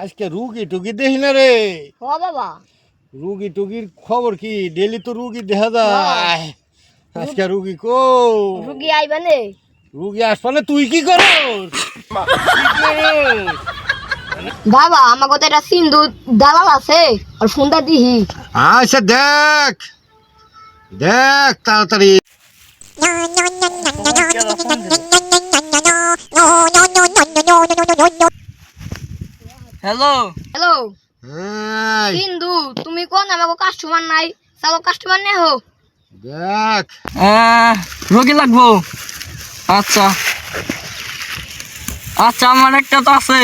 আজকে রুগী টুগি দেখি না রে। ও বাবা, রুগী টুগির খবর কি? ডেলি তো রুগী দেখা যায়, আজকে রুগী কো? রুগী আইবা নে। রুগী আসবা না, তুই কি করস? বাবা আমার কথা একটা সিন্ধু দালাল আছে, আর ফোনটা দিহি। আচ্ছা দেখ দেখ তাড়াতাড়ি। হ্যালো হ্যালো হ্যাঁ সিন্ধু, তুমি কোন আমাকে কাস্টমার নাই, চলো কাস্টমার নে হো। দেখ রোগী লাগবো। আচ্ছা আচ্ছা, আমার একটা তো আছে,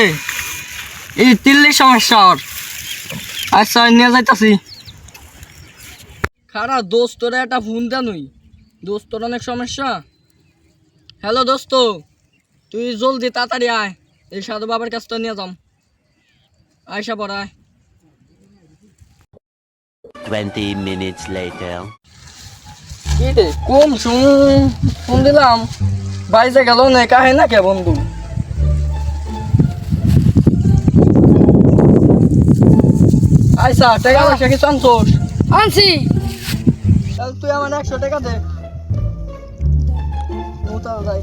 এই তিল্লির সমস্যা ওর। আচ্ছা নিয়ে যাইতাছি। খারাপ দোস্ত, তোরা একটা ফোন দেনুই। দোস্ত তোর অনেক সমস্যা। হ্যালো দোস্ত, তুই জলদি তাড়াতাড়ি আয়, এই সাধু বাবার কাছটা নিয়ে যাম। আয়সা পড়ায় 20 minutes later. কি রে কোন ফোন দিলাম, বাইরে গেল না কাহে না কে বন্ধু। আইসা টাকা পয়সা কি চানছোস? আনছি। তাহলে তুই আমার 100 টাকা দে। মোতাও যাই।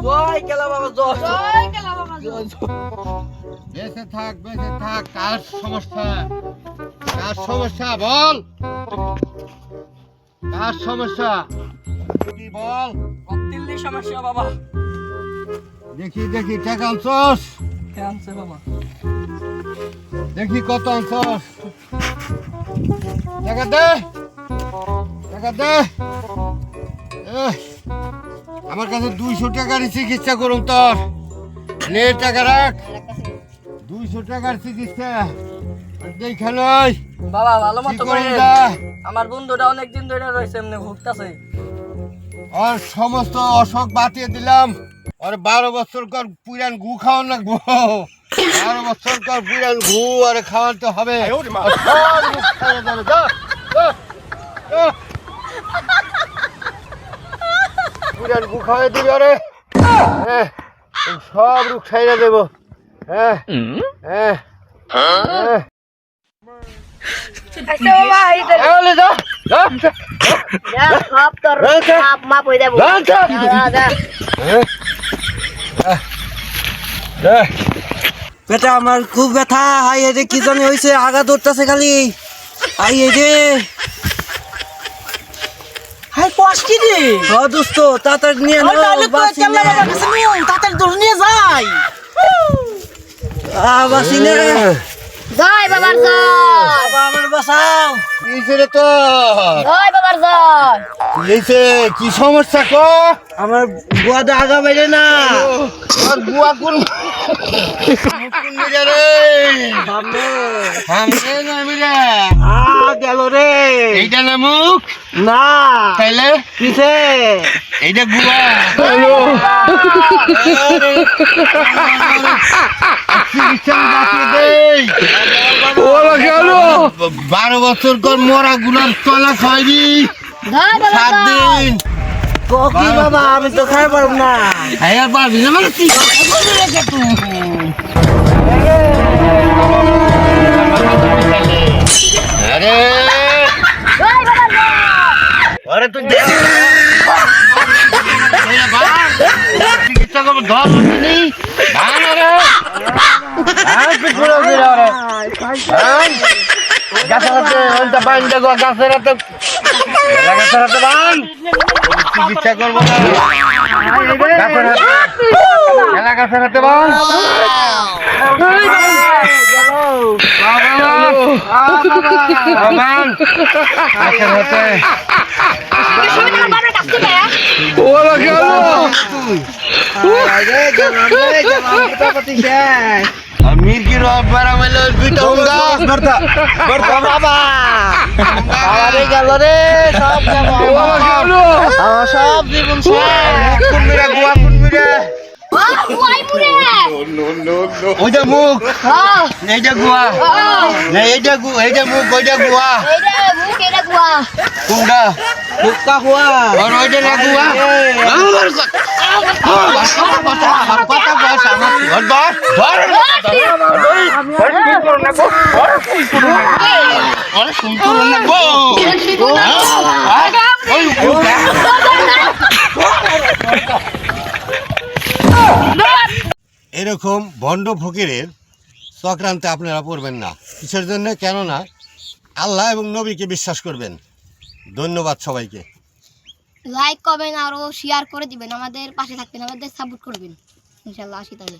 জয় কেলা বাবা জয়। জয় কেলা বাবা জয়। বেঁচে থাক বেঁচে থাক। কার সমস্যা? কার সমস্যা বল? কার সমস্যা কি বল? দিল্লি সমস্যা বাবা। দেখি দেখি টাকা আনছস? হ্যাঁ আনছে বাবা। দেখি কত আনছস? টাকা দে, টাকা দে। আমার কাছে 200 টাকার চিকিৎসা করুন তোর। নে টাকা রাখ। 200 টাকার চিকিৎসা দেখেন। বাবা ভালো মতো করে। আমার বন্ধুটা অনেকদিন ধরে রয়েছে এমনি ভুগতাছে। আর সমস্ত অসুখ বাতিয়ে দিলাম। আর 12 বছর কর পুরান গু খাওয়ান লাগবো। 12 বছর কর পুরান গু আর খাওয়াতে হবে। আর সব রোগ সারা যাবে। যা, যা, যা। পুরান গু খাওয়াই দিবি। আরে সব রোগ সাইরা দেবো। হ্যাঁ হ্যাঁ হ্যাঁ। আচ্ছা বাবা, এই তো যা যা যা। যা সব তোর মাপ মাপ হয়ে যাবো। যা, যা যা। বেটা আমার খুব ব্যথা। হাই রে কি জানি হয়েছে, আগা দৌড়তেছে খালি। আই রে হাই কষ্ট রে। হ্যাঁ দোস্ত তাড়াতাড়ি নিয়ে নাও। তাড়াতাড়ি দৌড় নিয়ে যাই। বাসি নে। জয় বাবার জয়। বাবা আমার বাঁচাও। কিছে রে তোর? জয় বাবার জয়। কিছে? কি সমস্যা ক? আমার বুয়াদা আগা বাইরে না। আর বুয়া কোন কোন মিলে রে? সামনে সামনে না মিলে। গেল রে। এইটা না মুখ? না তাইলে কিসে? এইটা বুয়া। চিকিৎসা বাঁচিয়ে দেই। 12 বছর কর মরা গুলার তলা খাইবি। জয় বাবার 7 জয়। দিন। কি বাবা আমি তো খাই পারব না। হ্যাঁ পারবি না মানে তুই আরে জয় বাবার জয়। আরে তুই চিকিৎসা করবো ধর নেই। গাছের হাতে বাইন দেখো, গাছের হাতে গাছের হাতে বান। চিকিৎসা করবো না গাছের হাতে, গাছের হাতে বান। গাছের হাতে মির্গির বারামেলে দুইটা হুঙ্গা বর্তা বর্তা বাবা আরে গেল রে সব গেল আমার সব জীবন শেষ। কোন মিরা গোয়া কোন মিরা ওই মুরে ওইটা মুখ হ্যাঁ এইটা গুয়া না এইটা মুখ ওইটা গুয়া এইটা মুখ এটা গুয়া কোনটা হুক্কা হুয়া আর ওইটা না গুয়া আমার কথা বস আমার ধর আরে শুন করো না গো ওই এরকম ভণ্ড ফকিরের চক্রান্তে আপনারা পড়বেন না কিসের জন্য কেননা আল্লাহ এবং নবীকে বিশ্বাস করবেন ধন্যবাদ সবাইকে লাইক করবেন আর শেয়ার করে দিবেন আমাদের পাশে থাকবেন আমাদের সাপোর্ট করবেন ইনশাআল্লাহ আসি তাহলে